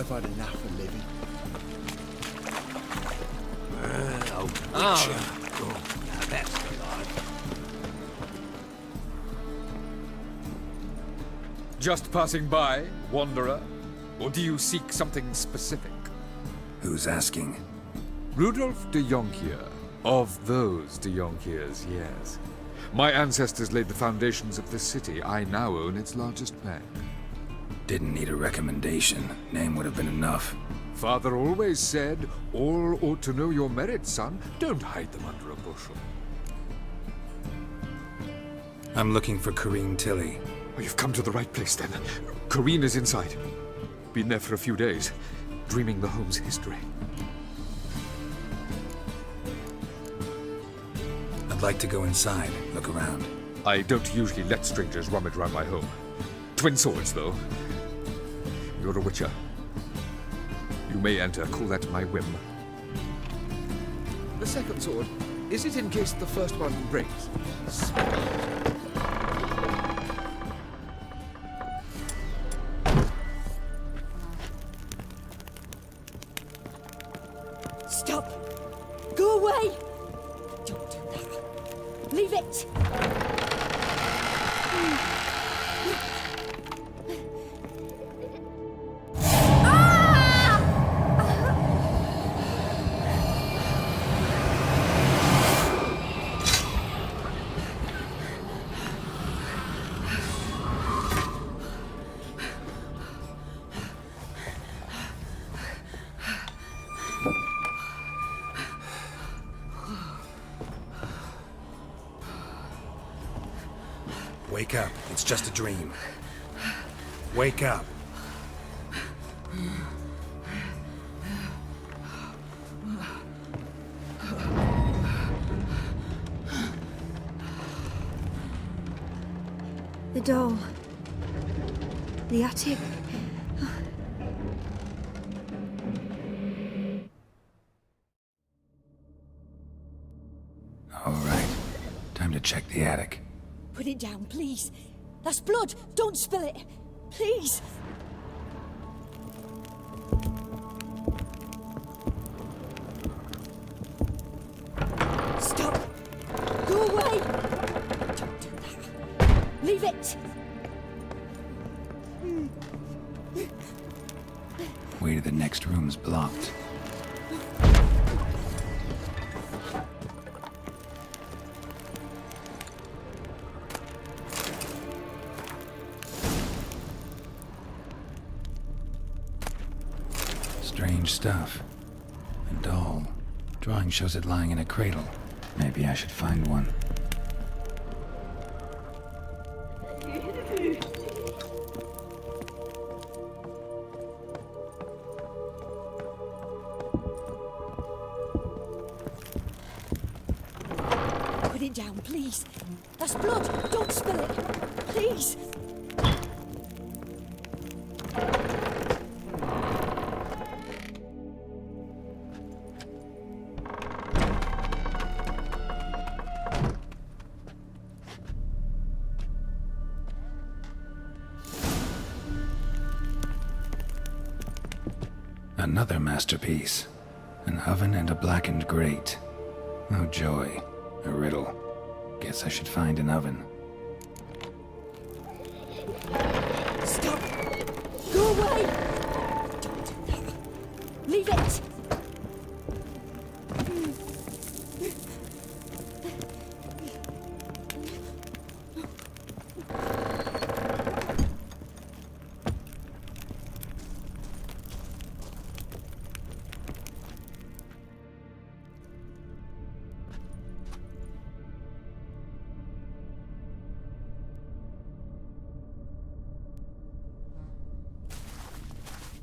I've had enough of living. Now that's the line. Just passing by, wanderer? Or do you seek something specific? Who's asking? Rudolf de Jonkier. Of those de Jonkiers, yes. My ancestors laid the foundations of this city. I now own its largest bank. Didn't need a recommendation. Name would have been enough. Father always said, all ought to know your merits, son. Don't hide them under a bushel. I'm looking for Corrine Tilly. Oh, you've come to the right place, then. Corrine is inside. Been there for a few days, dreaming the home's history. I'd like to go inside, look around. I don't usually let strangers rummage around my home. Twin swords, though. You're a witcher. You may enter, call that my whim. The second sword, is it in case the first one breaks? Stop! Go away! Don't do that. Leave it! Wake up. It's just a dream. Wake up. The doll. The attic. All right. Time to check the attic. Put it down, please. That's blood. Don't spill it. Please. Stop. Go away. Don't do that. Leave it. Way to the next room's blocked. Strange stuff. A doll. Drawing shows it lying in a cradle. Maybe I should find one. Put it down, please. That's blood. Don't spill it. Please. Another masterpiece. An oven and a blackened grate. Oh joy. A riddle. Guess I should find an oven. Stop! Go away! Don't do that. Leave it!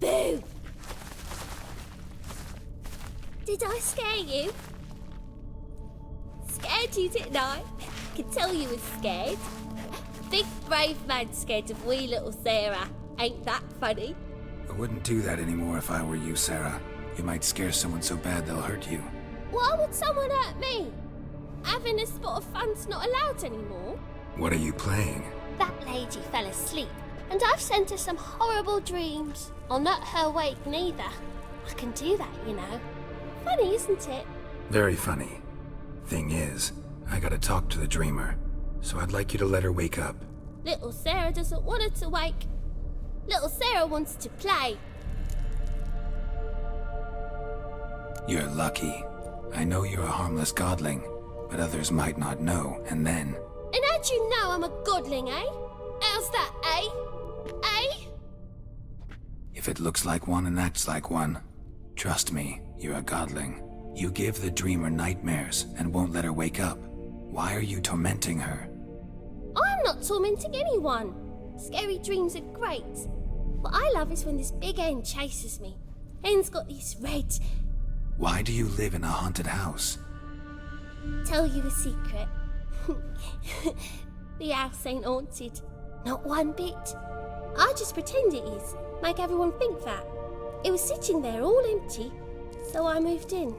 Boo! Did I scare you? Scared you, didn't I? Could tell you was scared. Big brave man scared of wee little Sarah. Ain't that funny? I wouldn't do that anymore if I were you, Sarah. You might scare someone so bad they'll hurt you. Why would someone hurt me? Having a spot of fun's not allowed anymore. What are you playing? That lady fell asleep. And I've sent her some horrible dreams. I'll not her wake neither. I can do that, you know. Funny, isn't it? Very funny. Thing is, I gotta talk to the dreamer, so I'd like you to let her wake up. Little Sarah doesn't want her to wake. Little Sarah wants to play. You're lucky. I know you're a harmless godling, but others might not know, and then... And how'd you know I'm a godling, eh? How's that, eh? Eh? If it looks like one and acts like one, trust me, you're a godling. You give the dreamer nightmares and won't let her wake up. Why are you tormenting her? I'm not tormenting anyone. Scary dreams are great. What I love is when this big hen chases me. Hen's got these red... Why do you live in a haunted house? Tell you a secret. The house ain't haunted. Not one bit. I just pretend it is. Make everyone think that. It was sitting there all empty, so I moved in.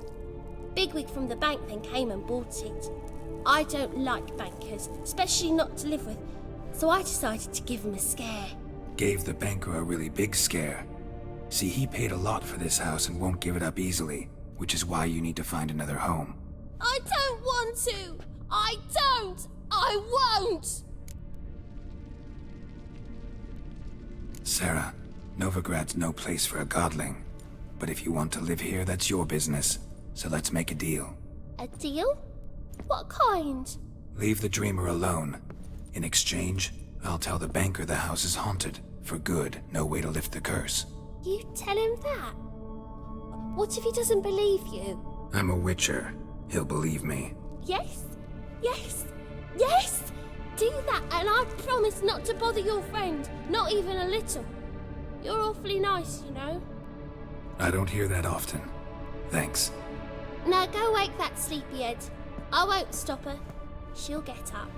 Bigwig from the bank then came and bought it. I don't like bankers, especially not to live with, so I decided to give him a scare. Gave the banker a really big scare. See, he paid a lot for this house and won't give it up easily, which is why you need to find another home. I don't want to! I don't! I won't! Sarah, Novigrad's no place for a godling. But if you want to live here, that's your business. So let's make a deal. A deal? What kind? Leave the dreamer alone. In exchange, I'll tell the banker the house is haunted. For good, no way to lift the curse. You tell him that? What if he doesn't believe you? I'm a witcher. He'll believe me. Yes? Yes? Yes! Do that and I promise not to bother your friend. Not even a little. You're awfully nice, you know. I don't hear that often. Thanks. Now go wake that sleepyhead. I won't stop her. She'll get up.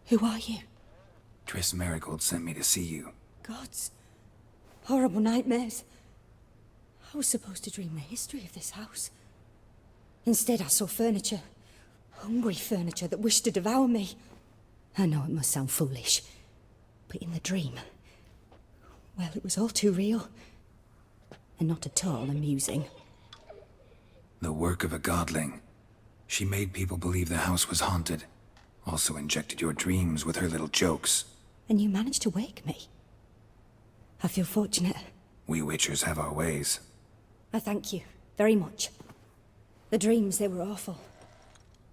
Who are you? Triss Marigold sent me to see you. Gods. Horrible nightmares. I was supposed to dream the history of this house. Instead, I saw furniture. Hungry furniture that wished to devour me. I know it must sound foolish, but in the dream, well, it was all too real. And not at all amusing. The work of a godling. She made people believe the house was haunted. Also injected your dreams with her little jokes. And you managed to wake me. I feel fortunate. We witchers have our ways. I thank you very much. The dreams, they were awful.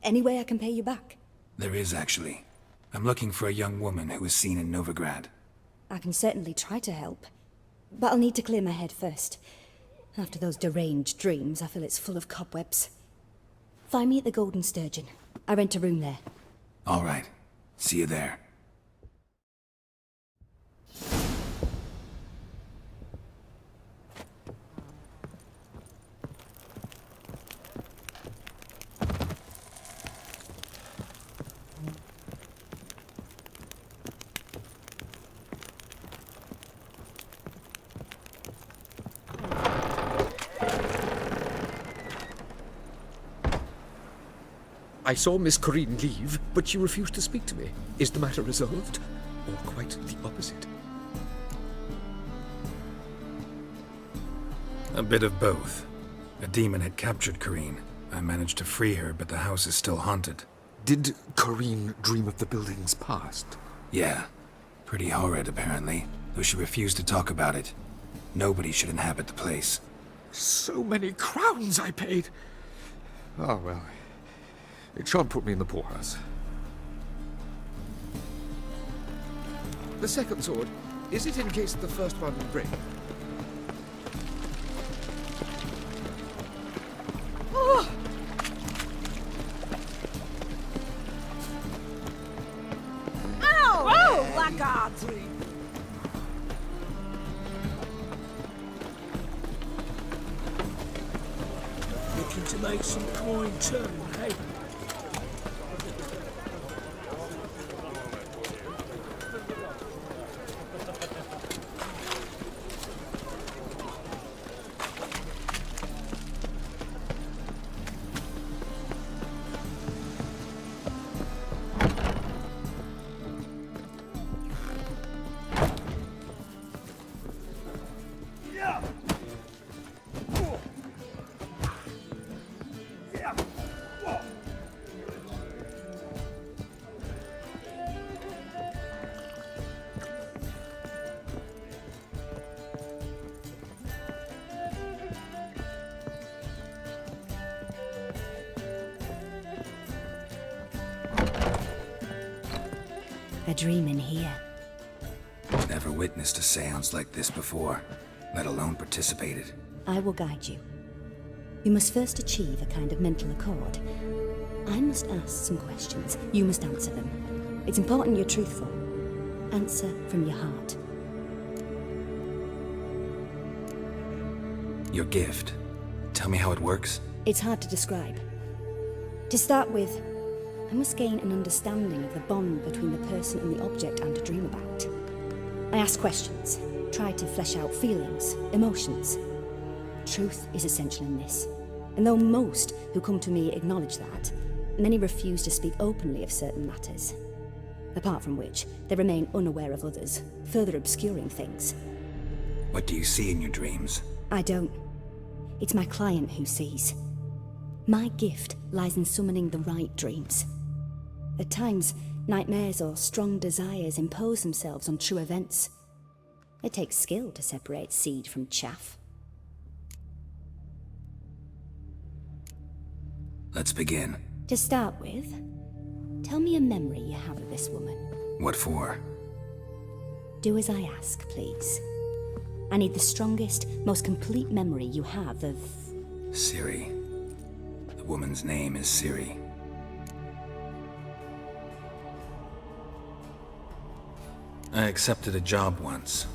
Any way I can pay you back? There is, actually. I'm looking for a young woman who was seen in Novigrad. I can certainly try to help. But I'll need to clear my head first. After those deranged dreams, I feel it's full of cobwebs. Find me at the Golden Sturgeon. I rent a room there. All right. See you there. I saw Miss Corinne leave, but she refused to speak to me. Is the matter resolved? Or quite the opposite? A bit of both. A demon had captured Corinne. I managed to free her, but the house is still haunted. Did Corinne dream of the building's past? Yeah. Pretty horrid, apparently, though she refused to talk about it. Nobody should inhabit the place. So many crowns I paid! Oh, well. It shan't put me in the poorhouse. The second sword, is it in case the first one will break? Oh! Ow! Oh, blackguards! make some coin too, hey? A dream in here. Never witnessed a seance like this before, let alone participated. I will guide you. You must first achieve a kind of mental accord. I must ask some questions. You must answer them. It's important you're truthful. Answer from your heart. Your gift. Tell me how it works. It's hard to describe. To start with, I must gain an understanding of the bond between the person and the object I'm to dream about. I ask questions, try to flesh out feelings, emotions. Truth is essential in this, and though most who come to me acknowledge that, many refuse to speak openly of certain matters. Apart from which, they remain unaware of others, further obscuring things. What do you see in your dreams? I don't. It's my client who sees. My gift lies in summoning the right dreams. At times, nightmares or strong desires impose themselves on true events. It takes skill to separate seed from chaff. Let's begin. To start with, tell me a memory you have of this woman. What for? Do as I ask, please. I need the strongest, most complete memory you have of... Ciri. The woman's name is Ciri. I accepted a job once.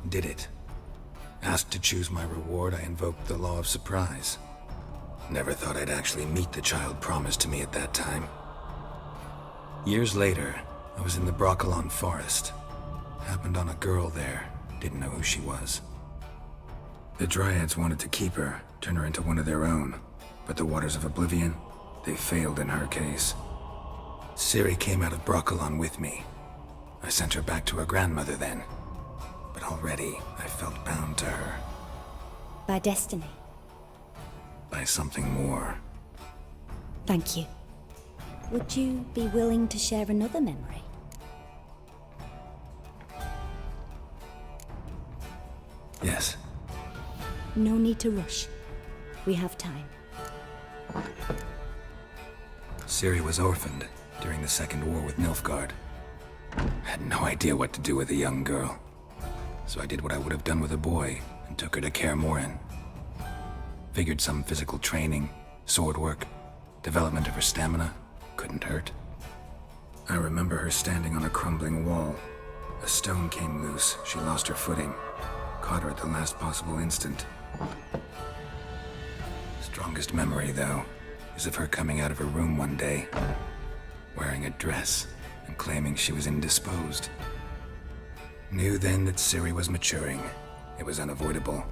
Did it. Asked to choose my reward, I invoked the law of surprise. Never thought I'd actually meet the child promised to me at that time. Years later, I was in the Broccolon forest. Happened on a girl there. Didn't know who she was. The Dryads wanted to keep her, turn her into one of their own. But the Waters of Oblivion, they failed in her case. Ciri came out of Broccolon with me. I sent her back to her grandmother then. But already, I felt bound to her. By destiny. By something more. Thank you. Would you be willing to share another memory? Yes. No need to rush. We have time. Ciri was orphaned during the Second War with Nilfgaard. Had no idea what to do with a young girl. So I did what I would have done with a boy and took her to Kaer Morhen. Figured some physical training, sword work, development of her stamina couldn't hurt. I remember her standing on a crumbling wall. A stone came loose, she lost her footing. Caught her at the last possible instant. Strongest memory, though, is of her coming out of her room one day, wearing a dress and claiming she was indisposed. Knew then that Ciri was maturing. It was unavoidable.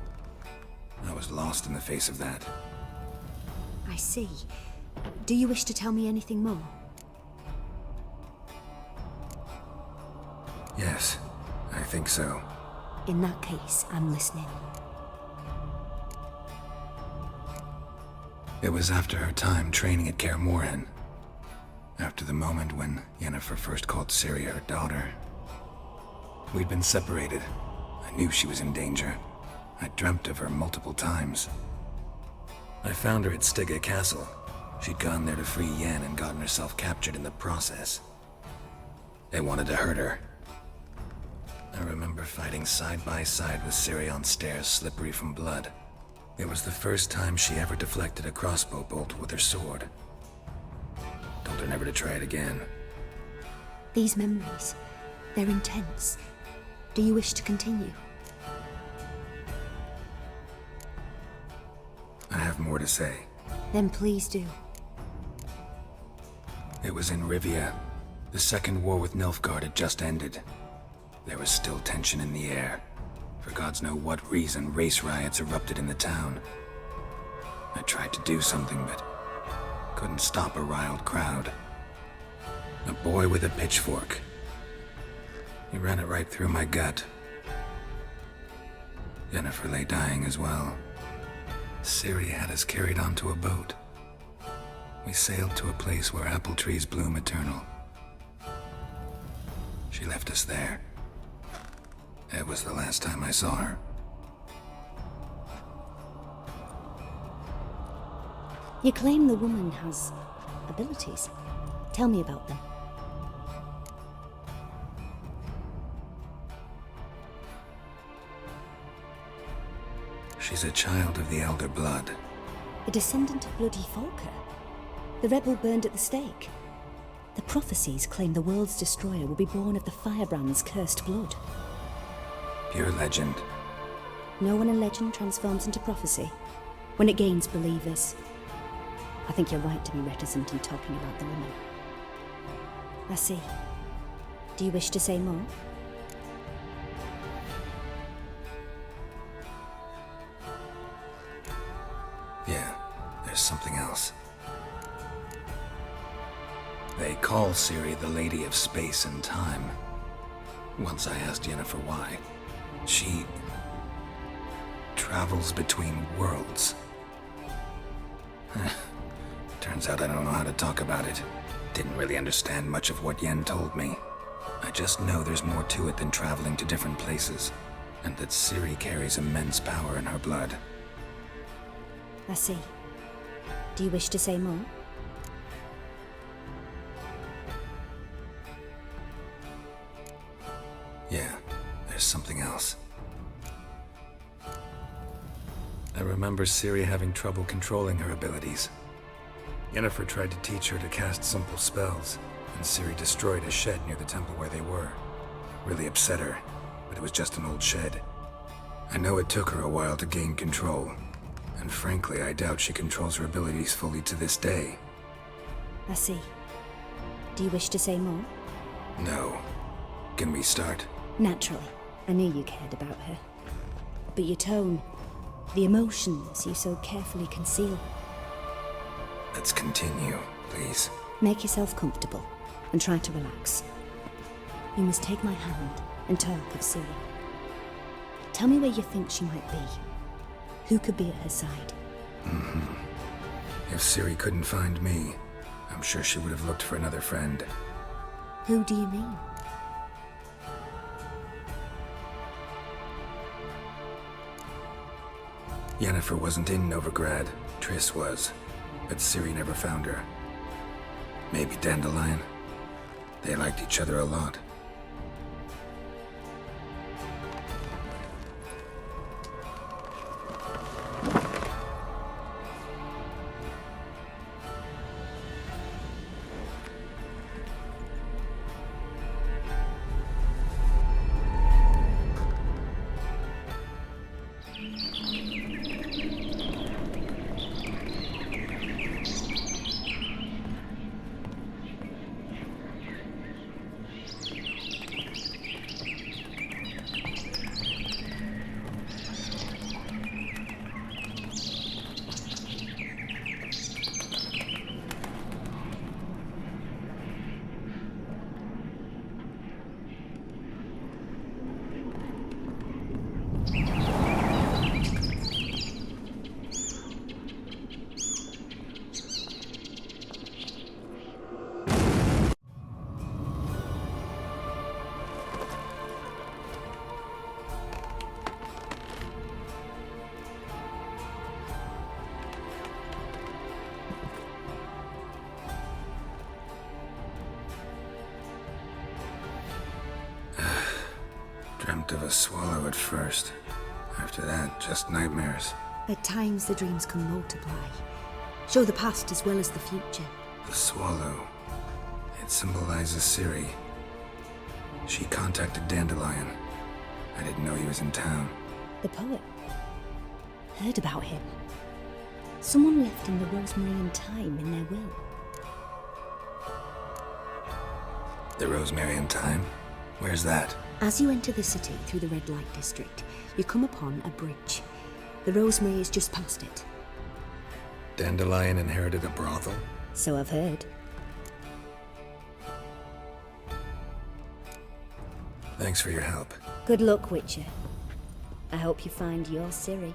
I was lost in the face of that. I see. Do you wish to tell me anything more? Yes, I think so. In that case, I'm listening. It was after her time training at Kaer Morhen. After the moment when Yennefer first called Ciri her daughter. We'd been separated. I knew she was in danger. I dreamt of her multiple times. I found her at Stygga Castle. She'd gone there to free Yen and gotten herself captured in the process. They wanted to hurt her. I remember fighting side by side with Ciri on stairs slippery from blood. It was the first time she ever deflected a crossbow bolt with her sword. Told her never to try it again. These memories, they're intense. Do you wish to continue? I have more to say. Then please do. It was in Rivia. The second war with Nilfgaard had just ended. There was still tension in the air. For gods know what reason, race riots erupted in the town. I tried to do something, but couldn't stop a riled crowd. A boy with a pitchfork. He ran it right through my gut. Jennifer lay dying as well. Ciri had us carried onto a boat. We sailed to a place where apple trees bloom eternal. She left us there. It was the last time I saw her. You claim the woman has abilities. Tell me about them. She's a child of the Elder Blood. A descendant of bloody Falker. The rebel burned at the stake. The prophecies claim the world's destroyer will be born of the firebrand's cursed blood. Pure legend. No one in legend transforms into prophecy when it gains believers. I think you're right to be reticent in talking about the woman. I see. Do you wish to say more? Yeah, there's something else. They call Ciri the Lady of Space and Time. Once I asked Yennefer why. She travels between worlds. Turns out I don't know how to talk about it. Didn't really understand much of what Yen told me. I just know there's more to it than traveling to different places, and that Ciri carries immense power in her blood. I see. Do you wish to say more? Yeah, there's something else. I remember Ciri having trouble controlling her abilities. Yennefer tried to teach her to cast simple spells, and Ciri destroyed a shed near the temple where they were. Really upset her, but it was just an old shed. I know it took her a while to gain control, and frankly, I doubt she controls her abilities fully to this day. I see. Do you wish to say more? No. Can we start? Naturally. I knew you cared about her. But your tone, the emotions you so carefully conceal. Let's continue, please. Make yourself comfortable and try to relax. You must take my hand and talk of Ciri. Tell me where you think she might be. Who could be at her side? If Ciri couldn't find me, I'm sure she would have looked for another friend. Who do you mean? Yennefer wasn't in Novigrad. Triss was. But Ciri never found her. Maybe Dandelion? They liked each other a lot. Dreamt of a swallow at first. After that, just nightmares. At times the dreams can multiply. Show the past as well as the future. The swallow. It symbolizes Ciri. She contacted Dandelion. I didn't know he was in town. The poet. Heard about him. Someone left in the Rosemary and Thyme in their will. The Rosemary and Thyme? Where's that? As you enter the city through the red light district, you come upon a bridge. The Rosemary is just past it. Dandelion inherited a brothel? So I've heard. Thanks for your help. Good luck, Witcher. I hope you find your Ciri.